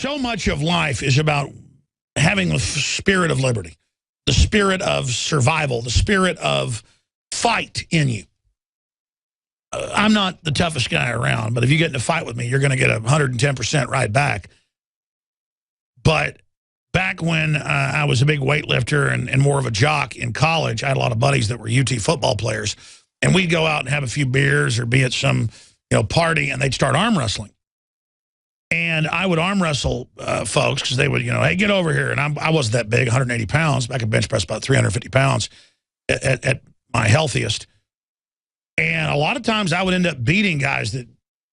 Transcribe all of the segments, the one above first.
So much of life is about having the spirit of liberty, the spirit of survival, the spirit of fight in you. I'm not the toughest guy around, but if you get in a fight with me, you're going to get 110% right back. But back when I was a big weightlifter and more of a jock in college, I had a lot of buddies that were UT football players, and we'd go out and have a few beers or be at some party, and they'd start arm wrestling. And I would arm wrestle folks because they would, hey, get over here. And I wasn't that big, 180 pounds. I could bench press about 350 pounds at my healthiest. And a lot of times I would end up beating guys that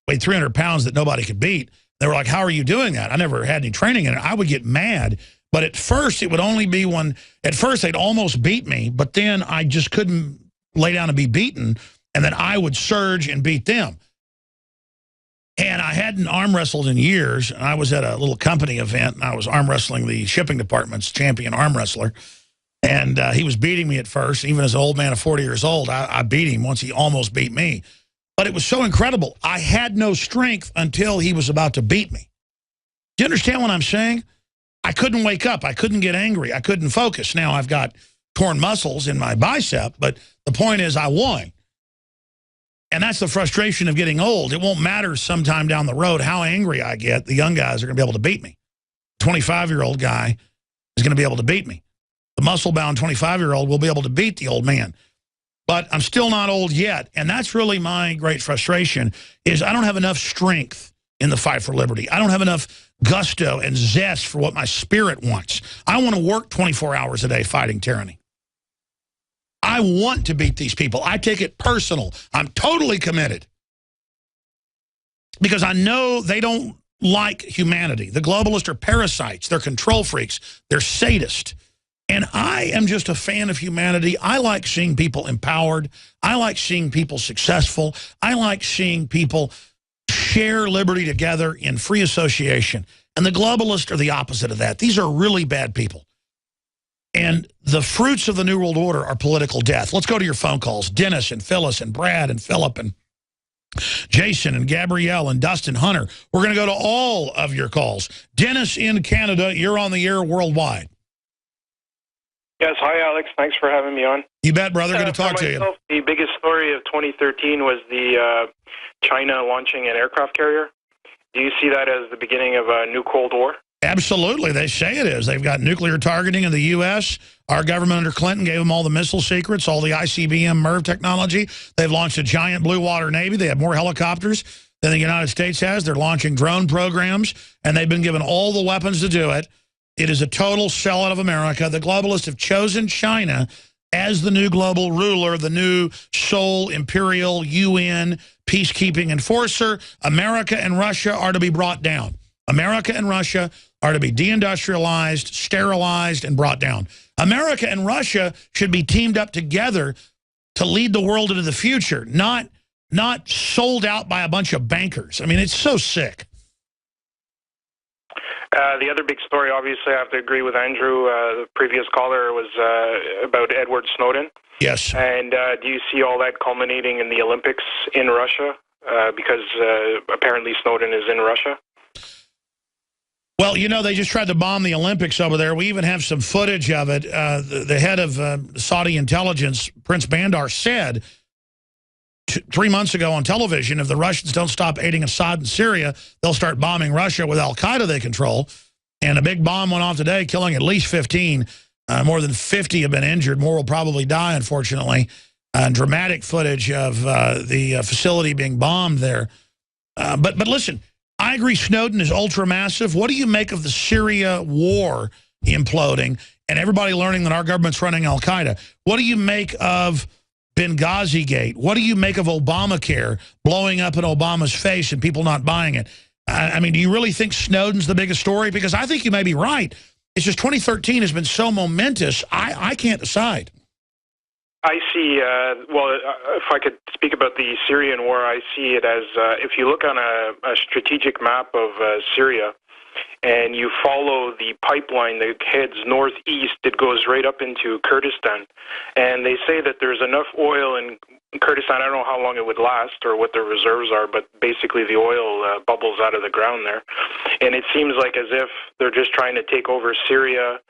weighed 300 pounds that nobody could beat. They were like, how are you doing that? I never had any training in it. I would get mad. But at first, it would only be when, at first, they'd almost beat me. But then I just couldn't lay down and be beaten. And then I would surge and beat them. And I hadn't arm wrestled in years. And I was at a little company event, and I was arm wrestling the shipping department's champion arm wrestler. And he was beating me at first. Even as an old man of 40 years old, I beat him once he almost beat me. But it was so incredible. I had no strength until he was about to beat me. Do you understand what I'm saying? I couldn't wake up. I couldn't get angry. I couldn't focus. Now I've got torn muscles in my bicep, but the point is I won. And that's the frustration of getting old. It won't matter sometime down the road how angry I get. The young guys are going to be able to beat me. 25-year-old guy is going to be able to beat me. The muscle-bound 25-year-old will be able to beat the old man. But I'm still not old yet. And that's really my great frustration is I don't have enough strength in the fight for liberty. I don't have enough gusto and zest for what my spirit wants. I want to work 24 hours a day fighting tyranny. I want to beat these people. I take it personal. I'm totally committed. Because I know they don't like humanity. The globalists are parasites. They're control freaks. They're sadists. And I am just a fan of humanity. I like seeing people empowered. I like seeing people successful. I like seeing people share liberty together in free association. And the globalists are the opposite of that. These are really bad people. And the fruits of the New World Order are political death. Let's go to your phone calls. Dennis and Phyllis and Brad and Philip and Jason and Gabrielle and Dustin Hunter. We're going to go to all of your calls. Dennis in Canada, you're on the air worldwide. Yes, hi, Alex. Thanks for having me on. You bet, brother. Good to talk to you. The biggest story of 2013 was the China launching an aircraft carrier. Do you see that as the beginning of a new Cold War? Absolutely. They say it is. They've got nuclear targeting in the U.S. Our government under Clinton gave them all the missile secrets, all the ICBM MIRV technology. They've launched a giant blue water Navy. They have more helicopters than the United States has. They're launching drone programs, and they've been given all the weapons to do it. It is a total sellout of America. The globalists have chosen China as the new global ruler, the new sole imperial UN peacekeeping enforcer. America and Russia are to be brought down. America and Russia are to be deindustrialized, sterilized, and brought down. America and Russia should be teamed up together to lead the world into the future, not sold out by a bunch of bankers. I mean, it's so sick. The other big story, obviously, I have to agree with Andrew, the previous caller, was about Edward Snowden. Yes. And do you see all that culminating in the Olympics in Russia? Because apparently Snowden is in Russia. Well, they just tried to bomb the Olympics over there. We even have some footage of it. The head of Saudi intelligence, Prince Bandar, said 3 months ago on television, if the Russians don't stop aiding Assad in Syria, they'll start bombing Russia with al-Qaeda they control. And a big bomb went off today, killing at least 15. More than 50 have been injured. More will probably die, unfortunately. Dramatic footage of the facility being bombed there. But listen, I agree Snowden is ultra-massive. What do you make of the Syria war imploding and everybody learning that our government's running al-Qaeda? What do you make of Benghazi Gate? What do you make of Obamacare blowing up in Obama's face and people not buying it? I mean, do you really think Snowden's the biggest story? Because I think you may be right. It's just 2013 has been so momentous, I can't decide. I see, well, if I could speak about the Syrian war, I see it as, if you look on a strategic map of Syria, and you follow the pipeline that heads northeast, it goes right up into Kurdistan. And they say that there's enough oil in Kurdistan. I don't know how long it would last or what the reserves are, but basically the oil bubbles out of the ground there. And it seems like as if they're just trying to take over Syria,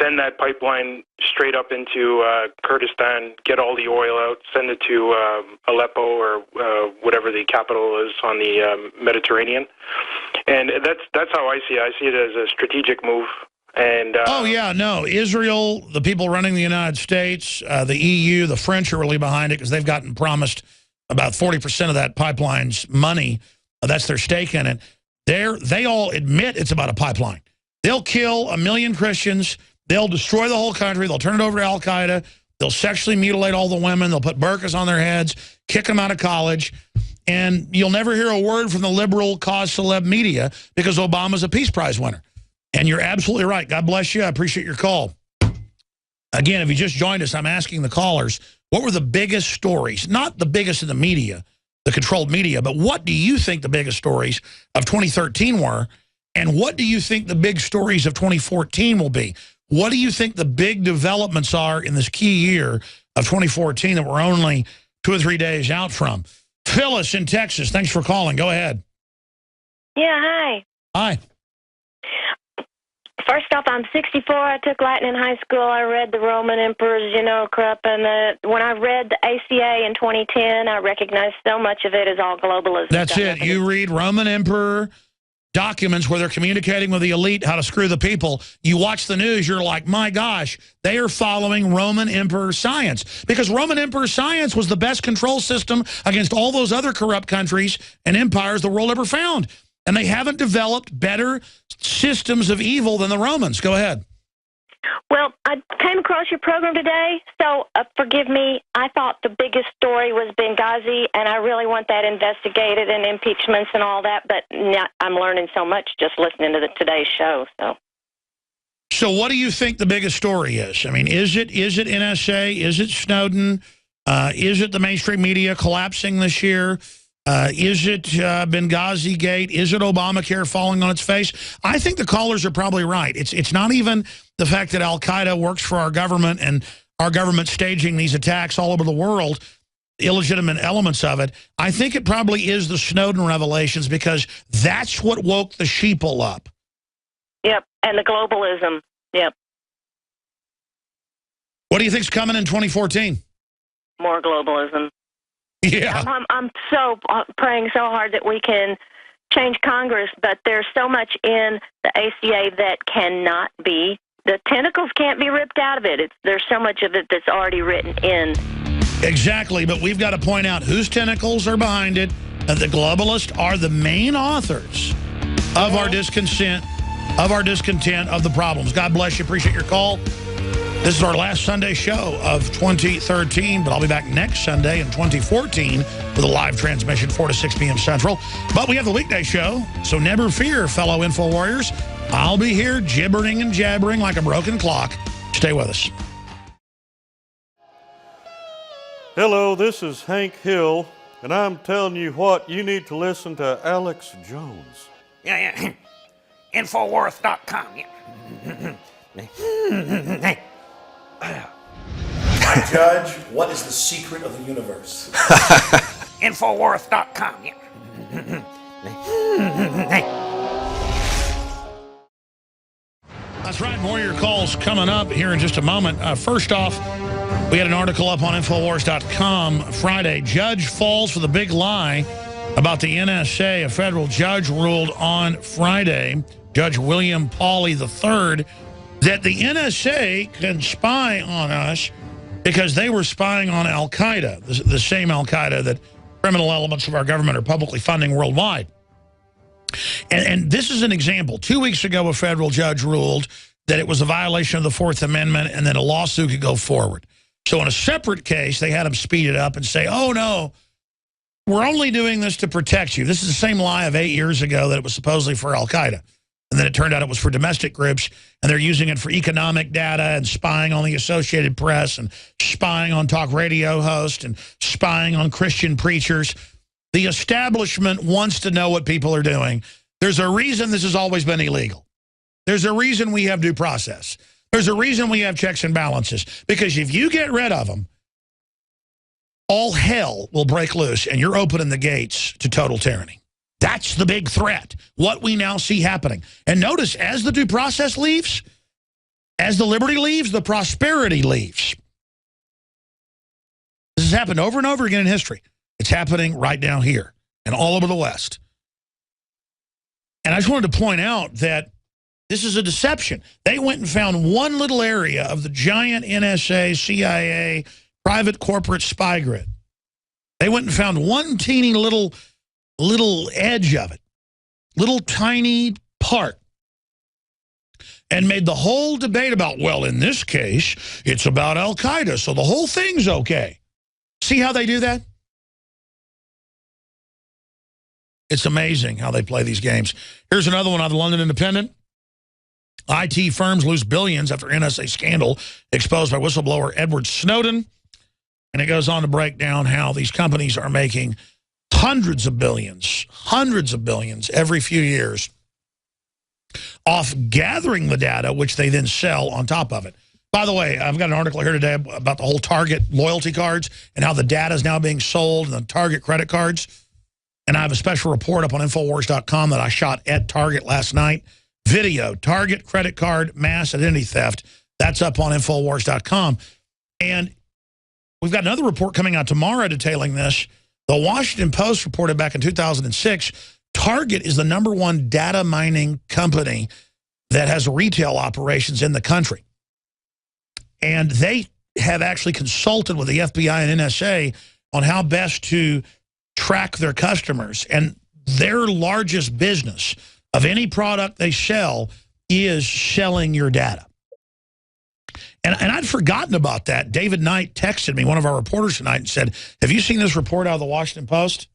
send that pipeline straight up into Kurdistan, get all the oil out, send it to Aleppo or whatever the capital is on the Mediterranean. And that's how I see it. I see it as a strategic move. And oh, yeah, no. Israel, the people running the United States, the EU, the French are really behind it because they've gotten promised about 40% of that pipeline's money. That's their stake in it. They all admit it's about a pipeline. They'll kill 1 million Christians. They'll destroy the whole country. They'll turn it over to al-Qaeda. They'll sexually mutilate all the women. They'll put burqas on their heads, kick them out of college. And you'll never hear a word from the liberal cause celeb media because Obama's a Peace Prize winner. And you're absolutely right. God bless you. I appreciate your call. Again, if you just joined us, I'm asking the callers, what were the biggest stories? Not the biggest in the media, the controlled media, but what do you think the biggest stories of 2013 were? And what do you think the big stories of 2014 will be? What do you think the big developments are in this key year of 2014 that we're only 2 or 3 days out from? Phyllis in Texas, thanks for calling. Go ahead. Yeah, hi. Hi. First off, I'm 64. I took Latin in high school. I read the Roman emperors, Krupp. And when I read the ACA in 2010, I recognized so much of it as all globalism. That's it. You read Roman emperor documents where they're communicating with the elite how to screw the people. You watch the news, you're like, my gosh, they are following Roman emperor science. Because Roman emperor science was the best control system against all those other corrupt countries and empires the world ever found. And they haven't developed better systems of evil than the Romans. Go ahead. Well, I came across your program today, so forgive me. I thought the biggest story was Benghazi, and I really want that investigated and impeachments and all that, but I'm learning so much just listening to today's show. So what do you think the biggest story is? I mean, is it NSA? Is it Snowden? Is it the mainstream media collapsing this year? Is it Benghazi Gate? Is it Obamacare falling on its face? I think the callers are probably right. It's not even the fact that al-Qaeda works for our government and our government staging these attacks all over the world, illegitimate elements of it. I think it probably is the Snowden revelations because that's what woke the sheeple up. Yep, and the globalism. Yep. What do you think's coming in 2014? More globalism. Yeah. I'm so praying so hard that we can change Congress, but there's so much in the ACA that cannot be. The tentacles can't be ripped out of it. There's so much of it that's already written in. Exactly, but we've got to point out whose tentacles are behind it. The globalists are the main authors of our discontent, of the problems. God bless you. Appreciate your call. This is our last Sunday show of 2013, but I'll be back next Sunday in 2014 with a live transmission 4 to 6 p.m. Central. But we have the weekday show, so never fear, fellow Info Warriors. I'll be here gibbering and jabbering like a broken clock. Stay with us. Hello, this is Hank Hill, and I'm telling you what, you need to listen to Alex Jones. Yeah. Infowars.com. Yeah. Judge, what is the secret of the universe? Infowars.com. Yeah. That's right. More of your calls coming up here in just a moment. First off, we had an article up on Infowars.com Friday. Judge falls for the big lie about the NSA. A federal judge ruled on Friday, Judge William Pauley III, that the NSA can spy on us because they were spying on al-Qaeda, the same al-Qaeda that criminal elements of our government are publicly funding worldwide. And this is an example. 2 weeks ago, a federal judge ruled that it was a violation of the Fourth Amendment and that a lawsuit could go forward. So in a separate case, they had them speed it up and say, oh, no, we're only doing this to protect you. This is the same lie of 8 years ago that it was supposedly for al-Qaeda. And then it turned out it was for domestic groups, and they're using it for economic data and spying on the Associated Press and spying on talk radio hosts and spying on Christian preachers. The establishment wants to know what people are doing. There's a reason this has always been illegal. There's a reason we have due process. There's a reason we have checks and balances. Because if you get rid of them, all hell will break loose, and you're opening the gates to total tyranny. That's the big threat, what we now see happening. And notice, as the due process leaves, as the liberty leaves, the prosperity leaves. This has happened over and over again in history. It's happening right down here and all over the West. And I just wanted to point out that this is a deception. They went and found one little area of the giant NSA, CIA, private corporate spy grid. They went and found one teeny little edge of it, little tiny part, and made the whole debate about, well, in this case, it's about Al-Qaeda, so the whole thing's okay. See how they do that? It's amazing how they play these games. Here's another one on the London Independent. IT firms lose billions after NSA scandal exposed by whistleblower Edward Snowden. And it goes on to break down how these companies are making hundreds of billions every few years off gathering the data, which they then sell on top of it. By the way, I've got an article here today about the whole Target loyalty cards and how the data is now being sold and the Target credit cards. And I have a special report up on Infowars.com that I shot at Target last night. Video, Target credit card mass identity theft. That's up on Infowars.com. And we've got another report coming out tomorrow detailing this. The Washington Post reported back in 2006, Target is the #1 data mining company that has retail operations in the country. And they have actually consulted with the FBI and NSA on how best to track their customers. And their largest business of any product they sell is selling your data. And I'd forgotten about that. David Knight texted me, one of our reporters tonight, and said, have you seen this report out of the Washington Post?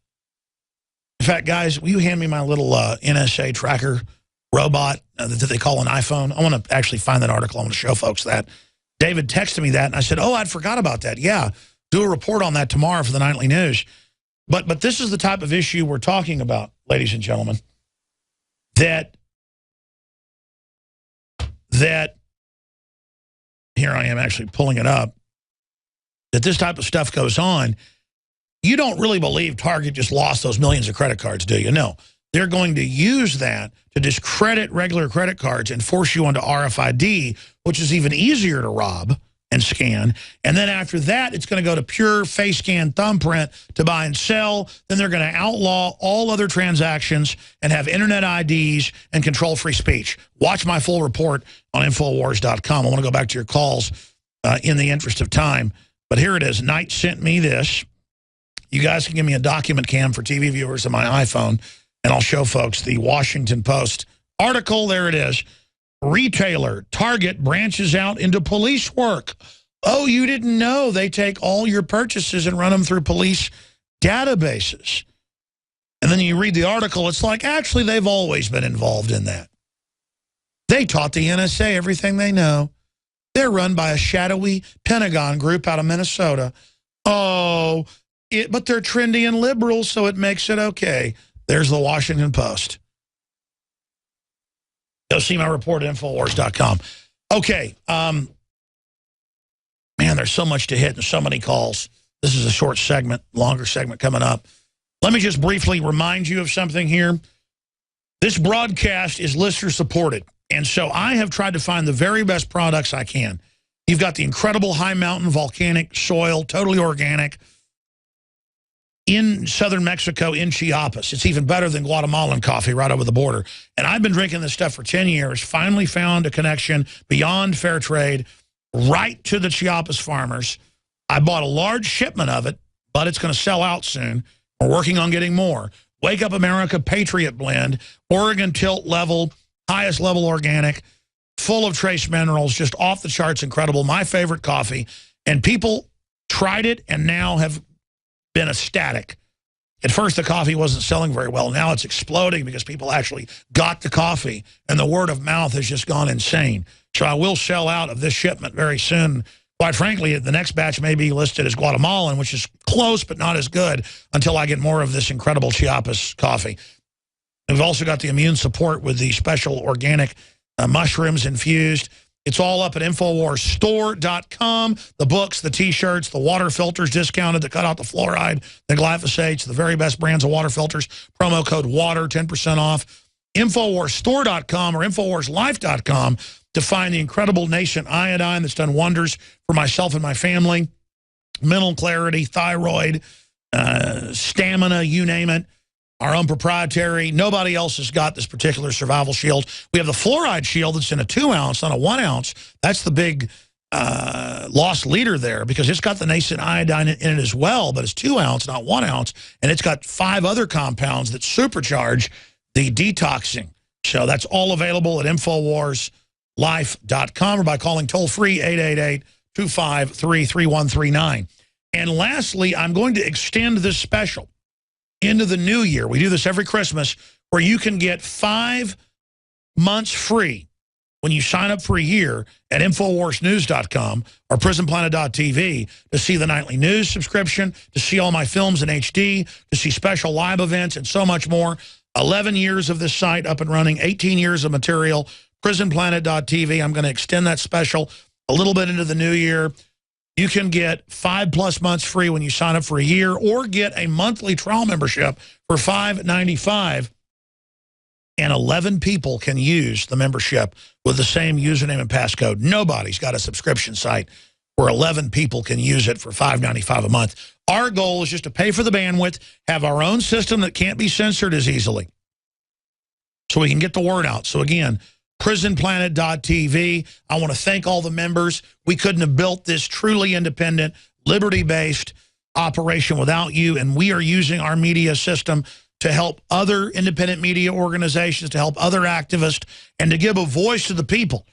In fact, guys, will you hand me my little NSA tracker robot that they call an iPhone? I want to actually find that article. I want to show folks that. David texted me that, and I said, oh, I'd forgot about that. Yeah, do a report on that tomorrow for the Nightly News. But this is the type of issue we're talking about, ladies and gentlemen, that here I am actually pulling it up, that this type of stuff goes on. You don't really believe Target just lost those millions of credit cards, do you? No. They're going to use that to discredit regular credit cards and force you onto RFID, which is even easier to rob and scan. And then after that, it's going to go to pure face scan thumbprint to buy and sell. Then they're going to outlaw all other transactions and have internet IDs and control free speech. Watch my full report on Infowars.com. I want to go back to your calls in the interest of time. But here it is. Knight sent me this. You guys can give me a document cam for TV viewers on my iPhone, and I'll show folks the Washington Post article. There it is. Retailer Target branches out into police work. Oh, you didn't know they take all your purchases and run them through police databases. And then you read the article, it's like, actually, they've always been involved in that. They taught the NSA everything they know. They're run by a shadowy Pentagon group out of Minnesota. Oh, but they're trendy and liberal, so it makes it okay. There's the Washington Post. You'll see my report at Infowars.com. Okay. Man, there's so much to hit and so many calls. This is a short segment, longer segment coming up. Let me just briefly remind you of something here. This broadcast is listener supported. And so I have tried to find the very best products I can. You've got the incredible high mountain volcanic soil, totally organic, in southern Mexico, in Chiapas. It's even better than Guatemalan coffee right over the border. And I've been drinking this stuff for 10 years, finally found a connection beyond fair trade right to the Chiapas farmers. I bought a large shipment of it, but it's going to sell out soon. We're working on getting more. Wake Up America Patriot Blend, Oregon Tilt level, highest level organic, full of trace minerals, just off the charts incredible. My favorite coffee. And people tried it and now have been ecstatic. At first, the coffee wasn't selling very well. Now it's exploding because people actually got the coffee, and the word of mouth has just gone insane. So I will sell out of this shipment very soon. Quite frankly, the next batch may be listed as Guatemalan, which is close but not as good until I get more of this incredible Chiapas coffee. We've also got the immune support with the special organic mushrooms infused. It's all up at InfoWarsStore.com. The books, the T-shirts, the water filters discounted that cut out the fluoride, the glyphosates, the very best brands of water filters. Promo code WATER, 10% off. InfoWarsStore.com or InfoWarsLife.com to find the incredible Nascent Iodine that's done wonders for myself and my family. Mental clarity, thyroid, stamina, you name it. Our own proprietary. Nobody else has got this particular survival shield. We have the fluoride shield that's in a 2-ounce, not a 1-ounce. That's the big lost leader there because it's got the Nascent Iodine in it as well, but it's 2-ounce, not 1-ounce. And it's got 5 other compounds that supercharge the detoxing. So that's all available at InfoWarsLife.com or by calling toll-free 888-253-3139. And lastly, I'm going to extend this special into the new year. We do this every Christmas where you can get 5 months free when you sign up for a year at InfoWarsNews.com or PrisonPlanet.tv to see the nightly news subscription, to see all my films in HD, to see special live events, and so much more. 11 years of this site up and running, 18 years of material, PrisonPlanet.tv. I'm going to extend that special a little bit into the new year. You can get 5+ months free when you sign up for a year or get a monthly trial membership for $5.95. And 11 people can use the membership with the same username and passcode. Nobody's got a subscription site where 11 people can use it for $5.95 a month. Our goal is just to pay for the bandwidth, have our own system that can't be censored as easily, so we can get the word out. So again, PrisonPlanet.tv. I want to thank all the members. We couldn't have built this truly independent, liberty-based operation without you, and we are using our media system to help other independent media organizations, to help other activists, and to give a voice to the people.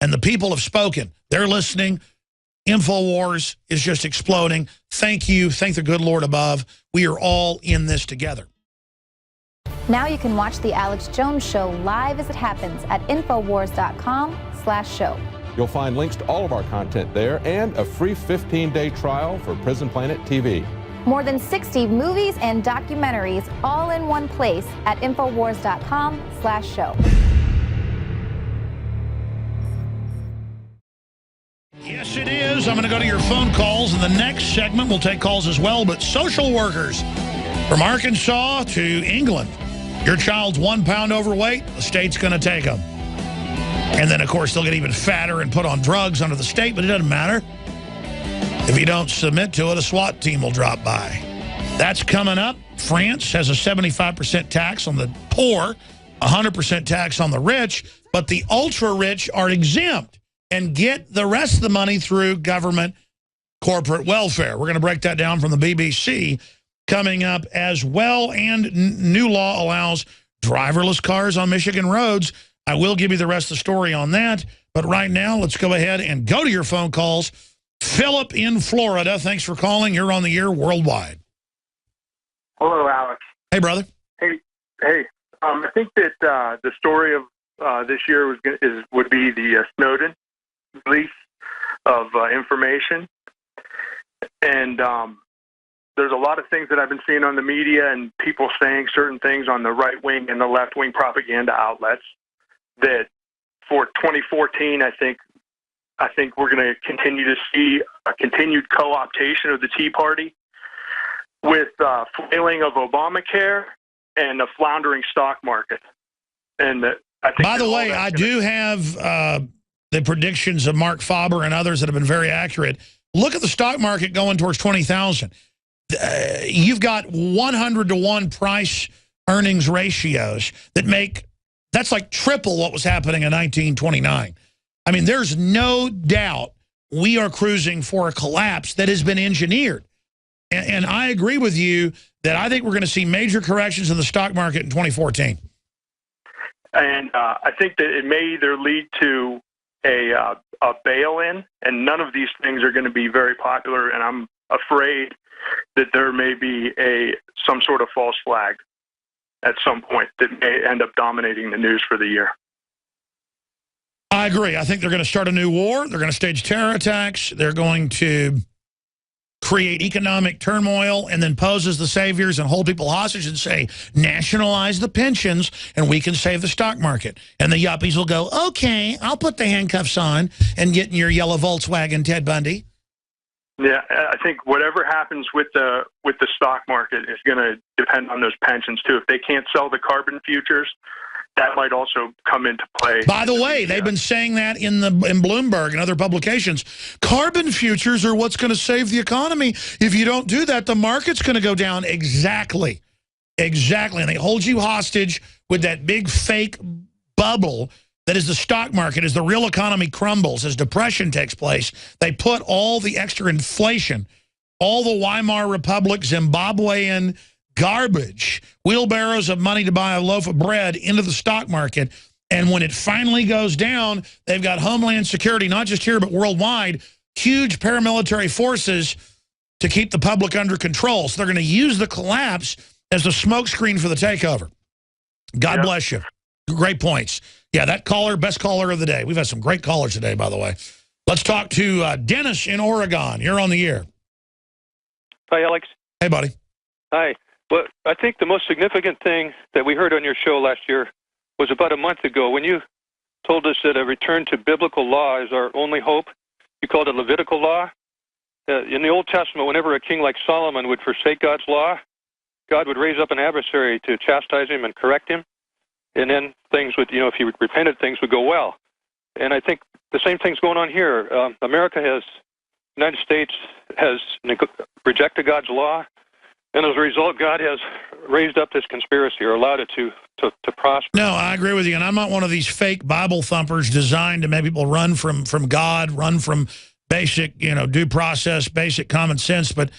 And the people have spoken. They're listening. InfoWars is just exploding. Thank you. Thank the good Lord above. We are all in this together. Now you can watch The Alex Jones Show live as it happens at Infowars.com/show. You'll find links to all of our content there and a free 15-day trial for Prison Planet TV. More than 60 movies and documentaries all in one place at Infowars.com/show. Yes, it is. I'm going to go to your phone calls. In the next segment, we'll take calls as well. But social workers from Arkansas to England. Your child's 1 pound overweight, the state's going to take them. And then, of course, they'll get even fatter and put on drugs under the state, but it doesn't matter. If you don't submit to it, a SWAT team will drop by. That's coming up. France has a 75% tax on the poor, 100% tax on the rich, but the ultra-rich are exempt and get the rest of the money through government corporate welfare. We're going to break that down from the BBC coming up as well, and new law allows driverless cars on Michigan roads. I will give you the rest of the story on that, but right now, let's go ahead and go to your phone calls. Philip in Florida, thanks for calling. You're on the air worldwide. Hello, Alex. Hey, brother. Hey. I think that the story of this year would be the Snowden release of information, and there's a lot of things that I've been seeing on the media and people saying certain things on the right-wing and the left-wing propaganda outlets that for 2014, I think we're going to continue to see a continued co-optation of the Tea Party with flailing of Obamacare and a floundering stock market. And I think, by the way, I do have the predictions of Mark Faber and others that have been very accurate. Look at the stock market going towards 20,000. You've got 100-to-1 price earnings ratios that's like triple what was happening in 1929. I mean, there's no doubt we are cruising for a collapse that has been engineered. And I agree with you that I think we're going to see major corrections in the stock market in 2014. And I think that it may either lead to a bail-in, and none of these things are going to be very popular, and I'm afraid that there may be some sort of false flag at some point that may end up dominating the news for the year. I agree. I think they're going to start a new war. They're going to stage terror attacks. They're going to create economic turmoil and then pose as the saviors and hold people hostage and say, nationalize the pensions and we can save the stock market. And the yuppies will go, okay, I'll put the handcuffs on and get in your yellow Volkswagen, Ted Bundy. Yeah, I think whatever happens with the stock market is going to depend on those pensions too. If they can't sell the carbon futures, that might also come into play. By the way, they've been saying that in Bloomberg and other publications. Carbon futures are what's going to save the economy. If you don't do that, the market's going to go down. Exactly. Exactly. And they hold you hostage with that big fake bubble that is the stock market. As the real economy crumbles, as depression takes place, they put all the extra inflation, all the Weimar Republic, Zimbabwean garbage, wheelbarrows of money to buy a loaf of bread into the stock market. And when it finally goes down, they've got Homeland Security, not just here, but worldwide, huge paramilitary forces to keep the public under control. So they're going to use the collapse as the smokescreen for the takeover. God bless you. Great points. Yeah, that caller, best caller of the day. We've had some great callers today, by the way. Let's talk to Dennis in Oregon. You're on the air. Hi, Alex. Hey, buddy. Hi. Well, I think the most significant thing that we heard on your show last year was about a month ago when you told us that a return to biblical law is our only hope. You called it Levitical law. In the Old Testament, whenever a king like Solomon would forsake God's law, God would raise up an adversary to chastise him and correct him. And then things would, if he repented, things would go well. And I think the same thing's going on here. United States has rejected God's law. And as a result, God has raised up this conspiracy or allowed it to prosper. No, I agree with you. And I'm not one of these fake Bible thumpers designed to make people run from God, run from basic, due process, basic common sense. But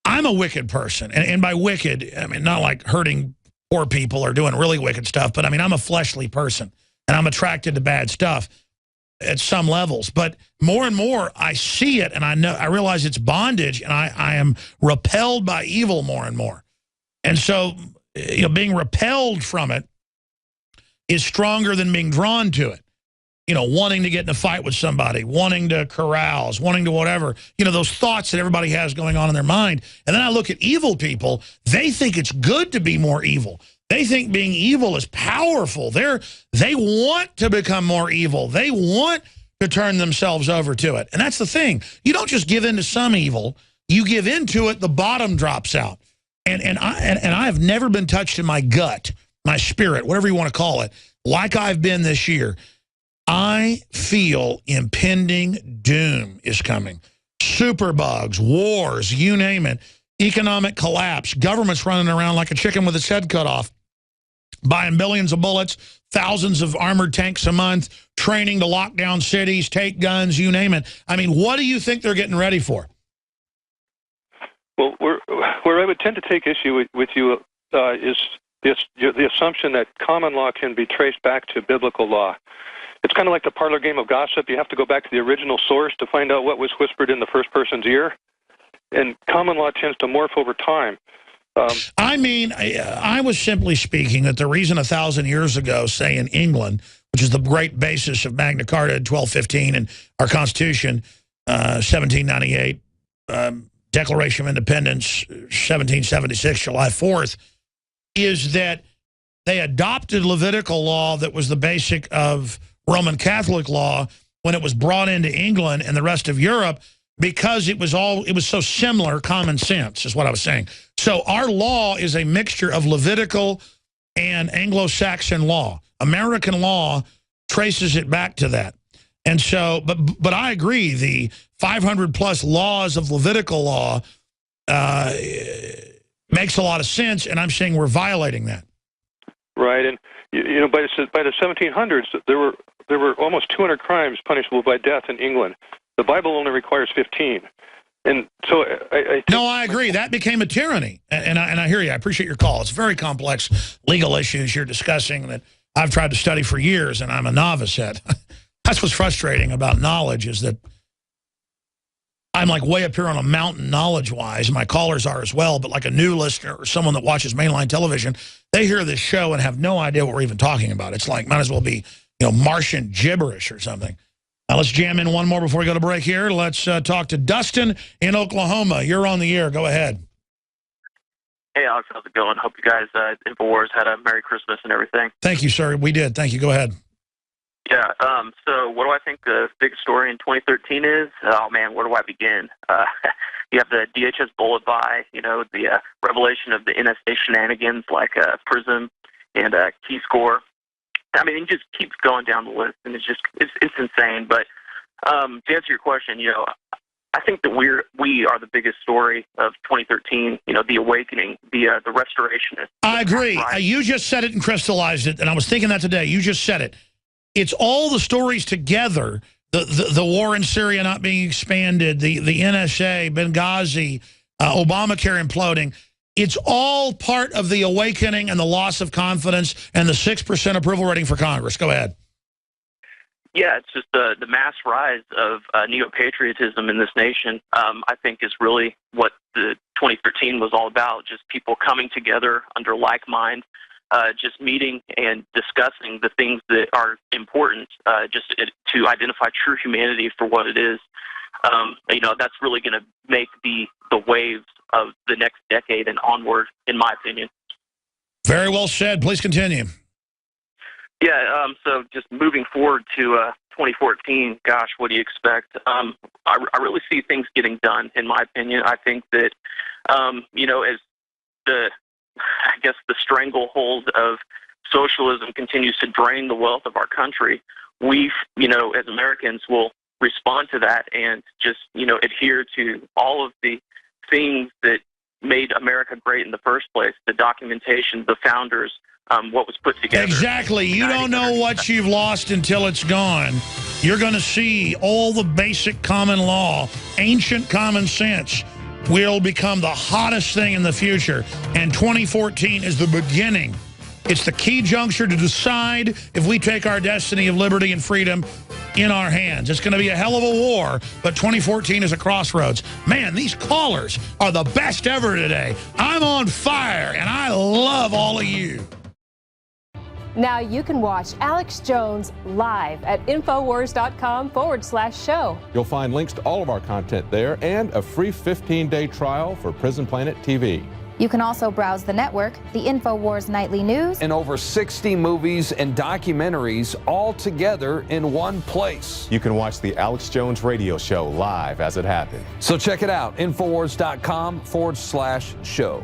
I'm a wicked person. And by wicked, I mean, not like hurting poor people or doing really wicked stuff. But I mean, I'm a fleshly person and I'm attracted to bad stuff at some levels. But more and more I see it and I realize it's bondage and I am repelled by evil more and more. And so, being repelled from it is stronger than being drawn to it. Wanting to get in a fight with somebody, wanting to carouse, wanting to whatever, those thoughts that everybody has going on in their mind. And then I look at evil people, they think it's good to be more evil. They think being evil is powerful. They want to become more evil. They want to turn themselves over to it. And that's the thing. You don't just give in to some evil. You give into it, the bottom drops out. And I have never been touched in my gut, my spirit, whatever you want to call it, like I've been this year. I feel impending doom is coming. Superbugs, wars, you name it. Economic collapse, government's running around like a chicken with its head cut off, buying billions of bullets, thousands of armored tanks a month, training to lock down cities, take guns, you name it. I mean, what do you think they're getting ready for? Well, where I would tend to take issue with you is the assumption that common law can be traced back to biblical law. It's kind of like the parlor game of gossip. You have to go back to the original source to find out what was whispered in the first person's ear. And common law tends to morph over time. I was simply speaking that the reason 1,000 years ago, say in England, which is the great basis of Magna Carta 1215 and our Constitution, 1798, Declaration of Independence, 1776, July 4th, is that they adopted Levitical law that was the basic of Roman Catholic law when it was brought into England and the rest of Europe, because it was so similar, common sense is what I was saying. So our law is a mixture of Levitical and Anglo-Saxon law. American law traces it back to that. And so, but I agree, the 500 plus laws of Levitical law makes a lot of sense, and I'm saying we're violating that. Right, and by the 1700s, there were almost 200 crimes punishable by death in England. The Bible only requires 15. And so I agree. That became a tyranny. And I hear you. I appreciate your call. It's very complex legal issues you're discussing that I've tried to study for years, and I'm a novice at. That's what's frustrating about knowledge, is that I'm like way up here on a mountain knowledge-wise. My callers are as well, but like a new listener or someone that watches mainline television, they hear this show and have no idea what we're even talking about. It's like, might as well be, Martian gibberish or something. Let's jam in one more before we go to break here. Let's talk to Dustin in Oklahoma. You're on the air. Go ahead. Hey, Alex, how's it going? Hope you guys InfoWars had a Merry Christmas and everything. Thank you, sir. We did. Thank you. Go ahead. Yeah, so what do I think the biggest story in 2013 is? Oh, man, where do I begin? You have the DHS bullet buy, you know, the revelation of the NSA shenanigans like PRISM and KeyScore. I mean, it just keeps going down the list, and it's insane. But to answer your question, you know, I think that we are the biggest story of 2013. You know, the awakening, the restoration. I agree. You just said it and crystallized it, and I was thinking that today. You just said it. It's all the stories together. The war in Syria not being expanded, the NSA, Benghazi, Obamacare imploding. It's all part of the awakening and the loss of confidence and the 6% approval rating for Congress. Go ahead. Yeah, it's just the mass rise of neo-patriotism in this nation, I think is really what the 2013 was all about, just people coming together under like mind, just meeting and discussing the things that are important, to identify true humanity for what it is. You know, that's really going to make the waves of the next decade and onward, in my opinion. Very well said. Please continue. Yeah, so just moving forward to 2014, gosh, what do you expect? I really see things getting done, in my opinion. I think that, you know, as the stranglehold of socialism continues to drain the wealth of our country, we, you know, as Americans will respond to that and just, you know, adhere to all of the things that made America great in the first place, the documentation, the founders, what was put together. Exactly. You don't know what you've lost until it's gone. You're going to see all the basic common law, ancient common sense will become the hottest thing in the future. And 2014 is the beginning. It's the key juncture to decide if we take our destiny of liberty and freedom in our hands. It's going to be a hell of a war, but 2014 is a crossroads. Man, these callers are the best ever today. I'm on fire, and I love all of you. Now you can watch Alex Jones live at Infowars.com/show. You'll find links to all of our content there and a free 15-day trial for Prison Planet TV. You can also browse the network, the InfoWars Nightly News, and over 60 movies and documentaries all together in one place. You can watch the Alex Jones radio show live as it happened. So check it out, Infowars.com/show.